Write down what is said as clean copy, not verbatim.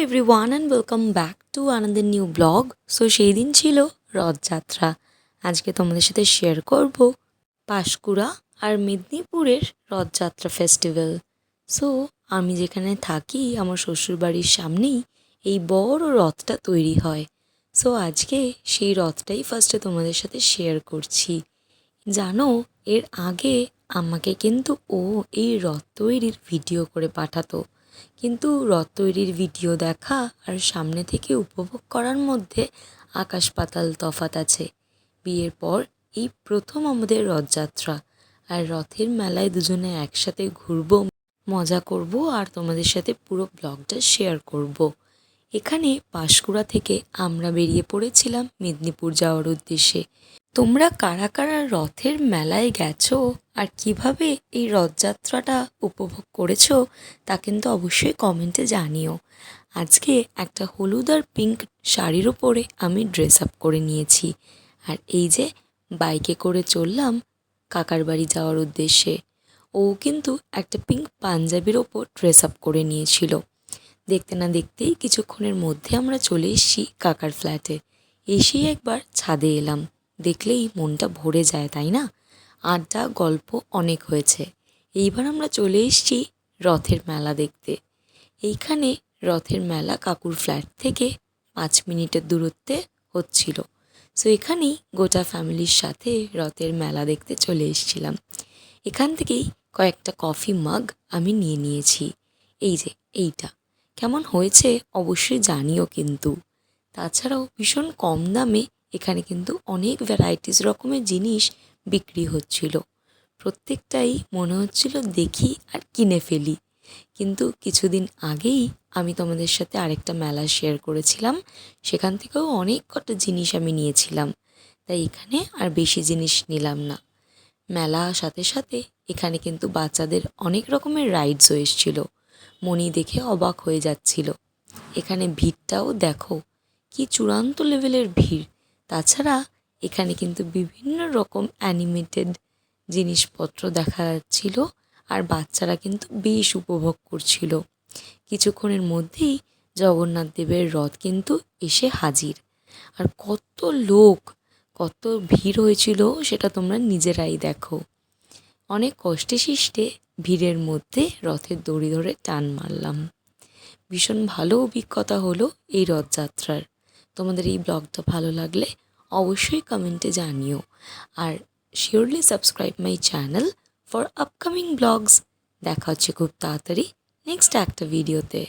Everyone and welcome back to another new blog. So সেই দিন ছিল রথযাত্রা। আজকে তোমাদের সাথে শেয়ার করব পাঁশকুড়া আর মেদিনীপুরের রথযাত্রা ফেস্টিভ্যাল। সো আমি যেখানে থাকি আমার শ্বশুরবাড়ির সামনেই এই বড় রথটা তৈরি হয়। সো আজকে সেই রথটাই ফার্স্টে তোমাদের সাথে শেয়ার করছি। জানো, এর আগে আমাকে কিন্তু ও এই রথ তৈরির ভিডিও করে পাঠাতো, কিন্তু রথ তৈরির ভিডিও দেখা আর সামনে থেকে উপভোগ করার মধ্যে আকাশ পাতাল তফাৎ আছে। বিয়ের পর এই প্রথম আমাদের রথযাত্রা, আর রথের মেলায় দুজনে একসাথে ঘুরবো, মজা করব আর তোমাদের সাথে পুরো ব্লগটা শেয়ার করব। এখানে পাঁশকুড়া থেকে আমরা বেরিয়ে পড়েছিলাম মেদিনীপুর যাওয়ার উদ্দেশ্যে। তোমরা কারা কারা রথের মেলায় গেছো আর কিভাবে এই রথযাত্রাটা উপভোগ করেছো তা কিন্তু অবশ্যই কমেন্টে জানিও। আজকে একটা হলুদ আর পিঙ্ক শাড়ির ওপরে আমি ড্রেস আপ করে নিয়েছি, আর এই যে বাইকে করে চললাম কাকার বাড়ি যাওয়ার উদ্দেশ্যে। ও কিন্তু একটা পিঙ্ক পাঞ্জাবির ওপর ড্রেস আপ করে নিয়েছিল। দেখতে না দেখতেই কিছুক্ষণের মধ্যে আমরা চলে এসেছি কাকার ফ্ল্যাটে। এসেই একবার ছাদে এলাম, দেখলেই মনটা ভরে যায়, তাই না? আড্ডা গল্প অনেক হয়েছে। এইবার আমরা চলে এসেছি রথের মেলা দেখতে। এইখানে রথের মেলা কাকুর ফ্ল্যাট থেকে 5 মিনিটের দূরত্বে হচ্ছিল। সো এখানেই গোটা ফ্যামিলির সাথে রথের মেলা দেখতে চলে এসেছিলাম। এখান থেকেই কয়েকটা কফি মাগ আমি নিয়ে নিয়েছি। এই যে এইটা কেমন হয়েছে অবশ্যই জানিও কিন্তু। তাছাড়াও ভীষণ কম দামে এখানে কিন্তু অনেক ভ্যারাইটিস রকমের জিনিস বিক্রি হচ্ছিল। প্রত্যেকটাই মনে হচ্ছিল দেখি আর কিনে ফেলি। কিন্তু কিছুদিন আগেই আমি তোমাদের সাথে আরেকটা মেলা শেয়ার করেছিলাম, সেখান থেকেও অনেক কটা জিনিস আমি নিয়েছিলাম। তাই এখানে আর বেশি জিনিস নিলাম না। মেলা সাথে সাথে এখানে কিন্তু বাচ্চাদের অনেক রকমের রাইডসও এসেছিল। মনি দেখে অবাক হয়ে যাচ্ছিল। এখানে ভিড়টাও দেখো, কি চূড়ান্ত লেভেলের ভিড়। তাছাড়া এখানে কিন্তু বিভিন্ন রকম অ্যানিমেটেড জিনিসপত্র দেখা যাচ্ছিল, আর বাচ্চারা কিন্তু বেশ উপভোগ করছিল। কিছুক্ষণের মধ্যেই জগন্নাথ দেবের রথ কিন্তু এসে হাজির। আর কত লোক, কত ভিড় হয়েছিল সেটা তোমরা নিজেরাই দেখো। অনেক কষ্টে শিষ্টে ভিড়ের মধ্যে রথের দড়ি ধরে টান মারলাম। ভীষণ ভালো অভিজ্ঞতা হলো এই রথযাত্রার। তোমাদের এই ব্লগটা ভালো লাগলে অবশ্যই কমেন্টে জানিও, আর surely subscribe my channel for upcoming blogs. দেখা হচ্ছে খুব তাড়াতাড়ি নেক্সট একটা ভিডিওতে।